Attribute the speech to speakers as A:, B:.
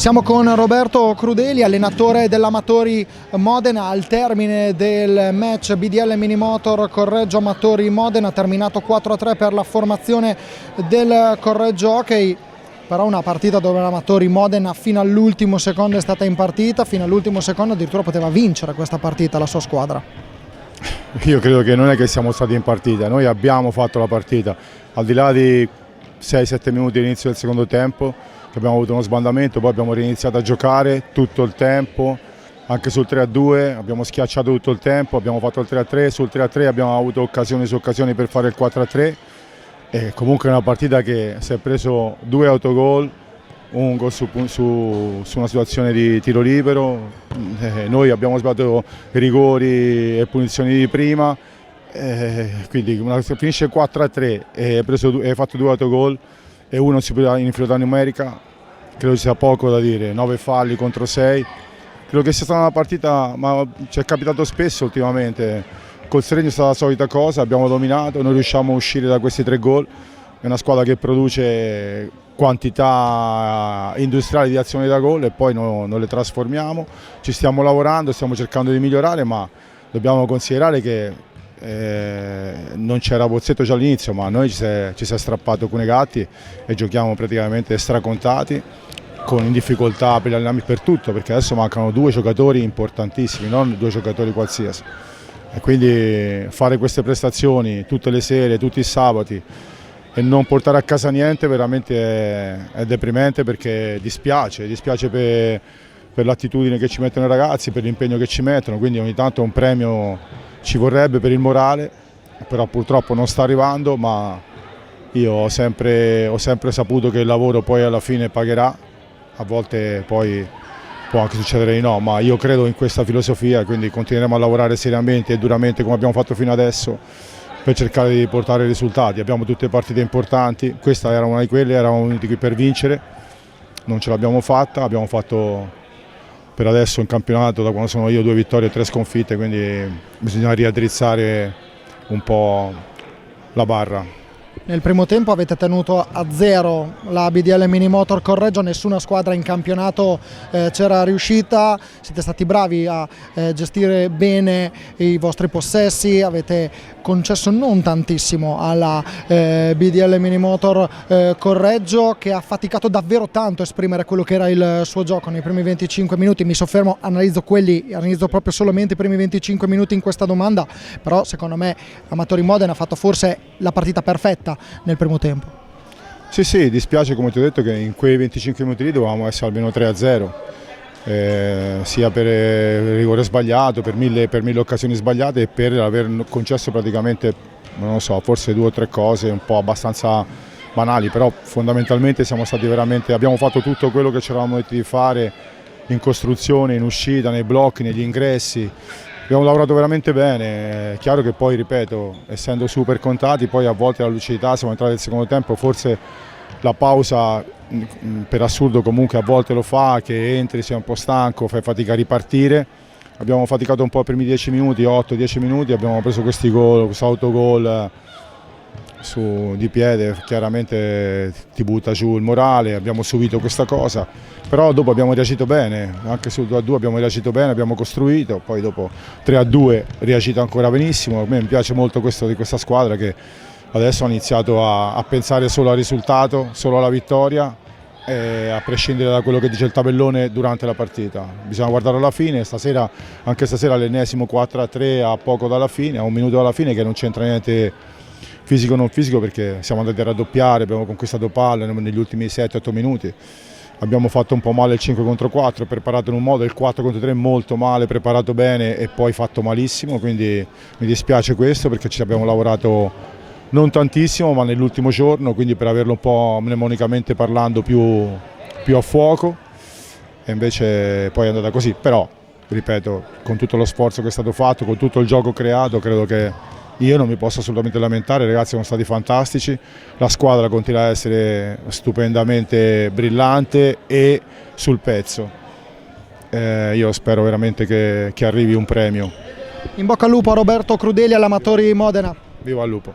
A: Siamo con Roberto Crudeli, allenatore dell'Amatori Modena, al termine del match BDL Minimotor Correggio Amatori Modena, terminato 4-3 per la formazione del Correggio Hockey. Però una partita dove l'Amatori Modena fino all'ultimo secondo è stata in partita, fino all'ultimo secondo addirittura poteva vincere questa partita la sua squadra.
B: Io credo che non è che siamo stati in partita, noi abbiamo fatto la partita, al di là di 6-7 minuti all'inizio del secondo tempo, che abbiamo avuto uno sbandamento, poi abbiamo riniziato a giocare tutto il tempo, anche sul 3-2, abbiamo schiacciato tutto il tempo, abbiamo fatto il 3-3, sul 3-3 abbiamo avuto occasioni su occasioni per fare il 4-3 e comunque è una partita che si è preso 2 autogol, un gol su una situazione di tiro libero, noi abbiamo sbagliato rigori e punizioni di prima, quindi finisce 4-3 e hai fatto 2 autogol e uno in inferiorità numerica, credo ci sia poco da dire, 9 falli contro 6, credo che sia stata una partita, ma ci è capitato spesso ultimamente, col Seregno è stata la solita cosa, abbiamo dominato, noi riusciamo a uscire da questi 3 gol, è una squadra che produce quantità industriali di azioni da gol e poi non le trasformiamo, ci stiamo lavorando, stiamo cercando di migliorare, ma dobbiamo considerare che non c'era Pozzetto già all'inizio, ma a noi ci si è strappato Cunegatti e giochiamo praticamente stracontati, in difficoltà per gli allenamenti, per tutto, perché adesso mancano 2 giocatori importantissimi, non 2 giocatori qualsiasi. E quindi fare queste prestazioni tutte le sere, tutti i sabati e non portare a casa niente veramente è deprimente, perché dispiace per l'attitudine che ci mettono i ragazzi, per l'impegno che ci mettono, quindi ogni tanto un premio ci vorrebbe per il morale, però purtroppo non sta arrivando, ma io ho sempre saputo che il lavoro poi alla fine pagherà, a volte poi può anche succedere di no, ma io credo in questa filosofia, quindi continueremo a lavorare seriamente e duramente come abbiamo fatto fino adesso per cercare di portare risultati. Abbiamo tutte partite importanti, questa era una di quelle, eravamo venuti qui per vincere, non ce l'abbiamo fatta, abbiamo fatto per adesso in campionato, da quando sono io, 2 vittorie e 3 sconfitte, quindi bisogna riaddrizzare un po' la barra.
A: Nel primo tempo avete tenuto a 0 la BDL Minimotor Correggio, nessuna squadra in campionato c'era riuscita, siete stati bravi a gestire bene i vostri possessi, avete concesso non tantissimo alla BDL Minimotor Correggio, che ha faticato davvero tanto a esprimere quello che era il suo gioco nei primi 25 minuti. Mi soffermo, analizzo proprio solamente i primi 25 minuti in questa domanda, però secondo me Amatori Modena ha fatto forse la partita perfetta nel primo tempo.
B: Sì, dispiace, come ti ho detto, che in quei 25 minuti lì dovevamo essere almeno 3-0, sia per il rigore sbagliato, per mille occasioni sbagliate e per aver concesso praticamente, non lo so, forse 2 o 3 cose un po' abbastanza banali, però fondamentalmente abbiamo fatto tutto quello che ci eravamo detti di fare in costruzione, in uscita, nei blocchi, negli ingressi. Abbiamo lavorato veramente bene, è chiaro che poi, ripeto, essendo super contati, poi a volte la lucidità, siamo entrati nel secondo tempo, forse la pausa per assurdo comunque a volte lo fa, che entri, sei un po' stanco, fai fatica a ripartire. Abbiamo faticato un po' i primi 10 minuti, 8-10 minuti, abbiamo preso questi gol, questo autogol di piede, chiaramente ti butta giù il morale, abbiamo subito questa cosa, però dopo abbiamo reagito bene, anche sul 2-2 abbiamo reagito bene, abbiamo costruito, poi dopo 3-2 reagito ancora benissimo. A me mi piace molto questo di questa squadra, che adesso ha iniziato a pensare solo al risultato, solo alla vittoria, a prescindere da quello che dice il tabellone durante la partita. Bisogna guardare alla fine, anche stasera l'ennesimo 4-3 a poco dalla fine, a 1 minuto dalla fine, che non c'entra niente fisico o non fisico, perché siamo andati a raddoppiare, abbiamo conquistato palle negli ultimi 7-8 minuti, abbiamo fatto un po' male il 5 contro 4, preparato in un modo, il 4 contro 3 molto male, preparato bene e poi fatto malissimo, quindi mi dispiace questo, perché ci abbiamo lavorato non tantissimo, ma nell'ultimo giorno, quindi per averlo un po' mnemonicamente parlando più a fuoco, e invece poi è andata così. Però, ripeto, con tutto lo sforzo che è stato fatto, con tutto il gioco creato, credo che io non mi posso assolutamente lamentare, i ragazzi sono stati fantastici, la squadra continua ad essere stupendamente brillante e sul pezzo. Io spero veramente che arrivi un premio.
A: In bocca al lupo a Roberto Crudeli, all'Amatori Modena.
B: Viva il lupo!